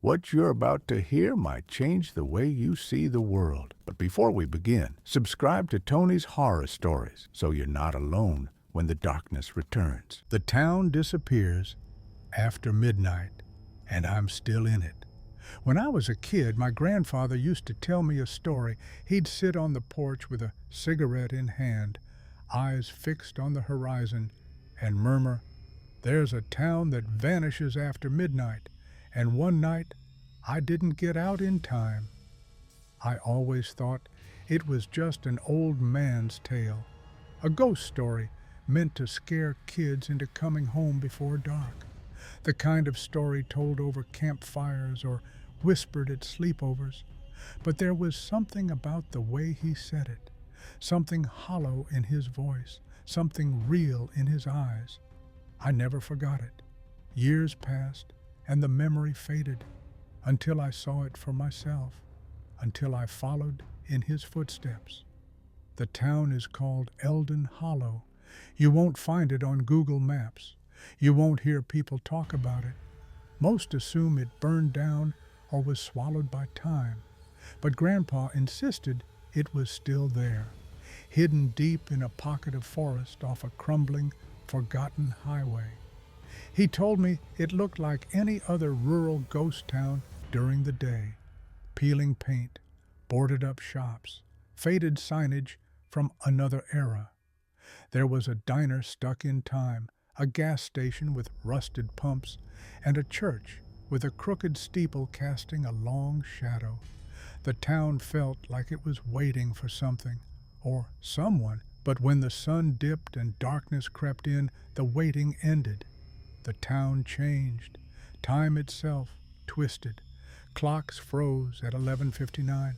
What you're about to hear might change the way you see the world. But before we begin, subscribe to Tony's Horror Stories so you're not alone when the darkness returns. The town disappears after midnight, and I'm still in it. When I was a kid, my grandfather used to tell me a story. He'd sit on the porch with a cigarette in hand, eyes fixed on the horizon, and murmur, "There's a town that vanishes after midnight, and one night I didn't get out in time." I always thought it was just an old man's tale, a ghost story meant to scare kids into coming home before dark, the kind of story told over campfires or whispered at sleepovers. But there was something about the way he said it, something hollow in his voice, something real in his eyes. I never forgot it. Years passed, and the memory faded, until I saw it for myself, until I followed in his footsteps. The town is called Eldon Hollow. You won't find it on Google Maps. You won't hear people talk about it. Most assume it burned down or was swallowed by time. But Grandpa insisted it was still there, hidden deep in a pocket of forest off a crumbling, forgotten highway. He told me it looked like any other rural ghost town during the day. Peeling paint, boarded-up shops, faded signage from another era. There was a diner stuck in time, a gas station with rusted pumps, and a church with a crooked steeple casting a long shadow. The town felt like it was waiting for something, or someone, but when the sun dipped and darkness crept in, the waiting ended. The town changed. Time itself twisted. Clocks froze at 11:59.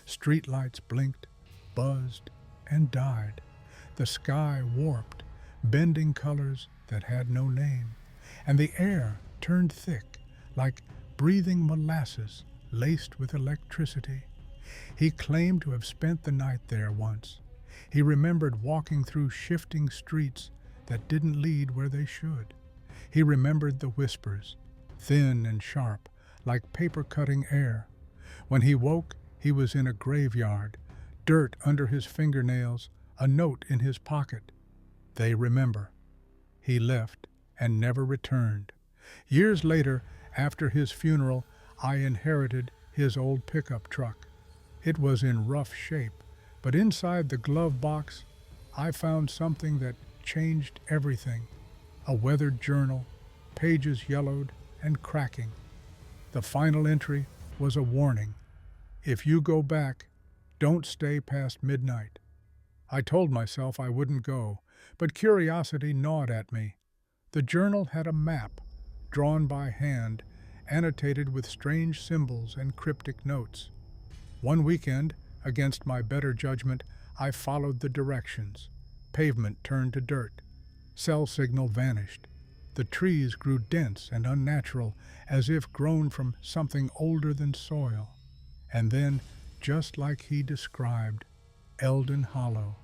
Streetlights blinked, buzzed, and died. The sky warped, bending colors that had no name, and the air turned thick, like breathing molasses laced with electricity. He claimed to have spent the night there once. He remembered walking through shifting streets that didn't lead where they should. He remembered the whispers, thin and sharp, like paper-cutting air. When he woke, he was in a graveyard, dirt under his fingernails, a note in his pocket. They remember. He left and never returned. Years later, after his funeral, I inherited his old pickup truck. It was in rough shape, but inside the glove box, I found something that changed everything. A weathered journal, pages yellowed and cracking. The final entry was a warning. If you go back, don't stay past midnight. I told myself I wouldn't go, but curiosity gnawed at me. The journal had a map, drawn by hand, annotated with strange symbols and cryptic notes. One weekend, against my better judgment, I followed the directions. Pavement turned to dirt. Cell signal vanished. The trees grew dense and unnatural, as if grown from something older than soil. And then, just like he described, Eldon Hollow.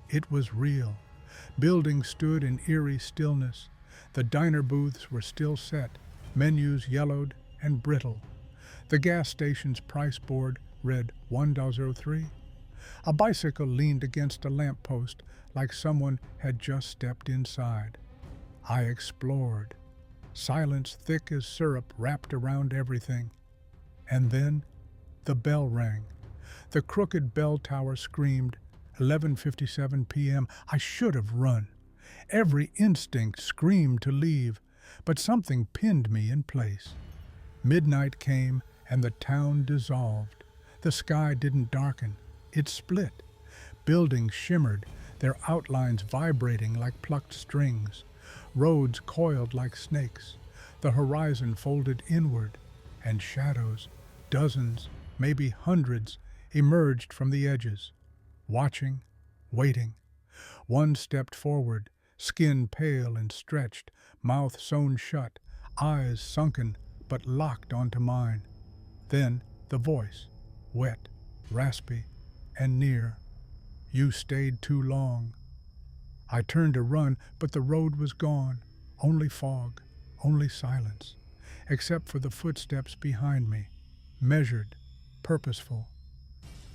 It was real. Buildings stood in eerie stillness. The diner booths were still set, menus yellowed and brittle. The gas station's price board read $1.03. A bicycle leaned against a lamppost like someone had just stepped inside. I explored. Silence thick as syrup wrapped around everything. And then the bell rang. The crooked bell tower screamed, 11:57 p.m. I should have run. Every instinct screamed to leave, but something pinned me in place. Midnight came and the town dissolved. The sky didn't darken. It split. Buildings shimmered, their outlines vibrating like plucked strings. Roads coiled like snakes. The horizon folded inward, and shadows, dozens, maybe hundreds, emerged from the edges, watching, waiting. One stepped forward, skin pale and stretched, mouth sewn shut, eyes sunken but locked onto mine. Then the voice, wet, raspy, and near. You stayed too long. I turned to run, but the road was gone. Only fog, only silence. except for the footsteps behind me, measured, purposeful.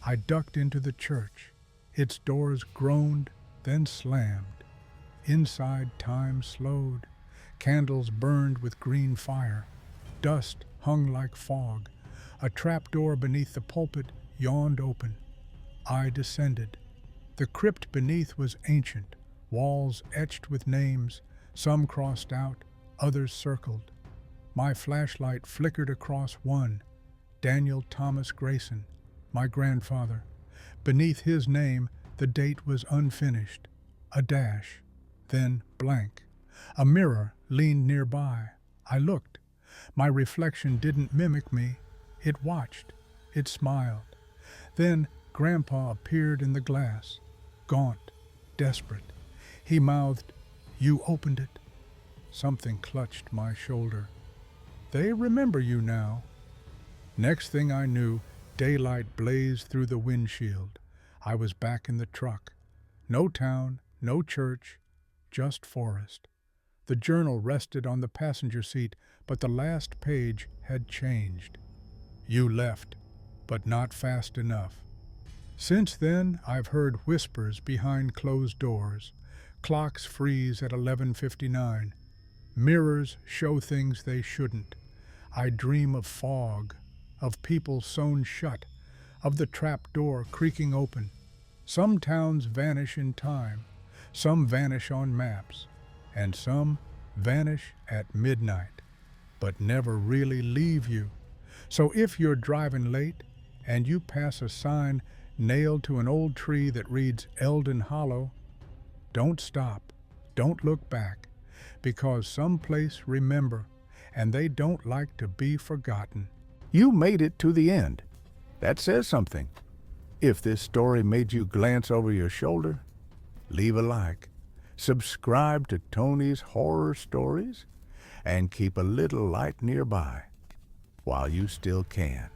I ducked into the church. Its doors groaned, then slammed. Inside, time slowed. Candles burned with green fire. Dust hung like fog. A trapdoor beneath the pulpit yawned open. I descended. The crypt beneath was ancient, walls etched with names, some crossed out, others circled. My flashlight flickered across one, Daniel Thomas Grayson, my grandfather. Beneath his name, the date was unfinished, a dash, then blank. A mirror leaned nearby. I looked. My reflection didn't mimic me. It watched. It smiled. Then Grandpa appeared in the glass, gaunt, desperate. He mouthed, "You opened it." Something clutched my shoulder. "They remember you now." Next thing I knew, daylight blazed through the windshield. I was back in the truck. No town, no church, just forest. The journal rested on the passenger seat, but the last page had changed. "You left, but not fast enough." Since then, I've heard whispers behind closed doors. Clocks freeze at 11:59. Mirrors show things they shouldn't. I dream of fog, of people sewn shut, of the trap door creaking open. Some towns vanish in time, some vanish on maps, and some vanish at midnight, but never really leave you. So if you're driving late and you pass a sign nailed to an old tree that reads Eldon Hollow, don't stop, don't look back, because someplace remember, and they don't like to be forgotten. You made it to the end. That says something. If this story made you glance over your shoulder, leave a like, subscribe to Tony's Horror Stories, and keep a little light nearby while you still can.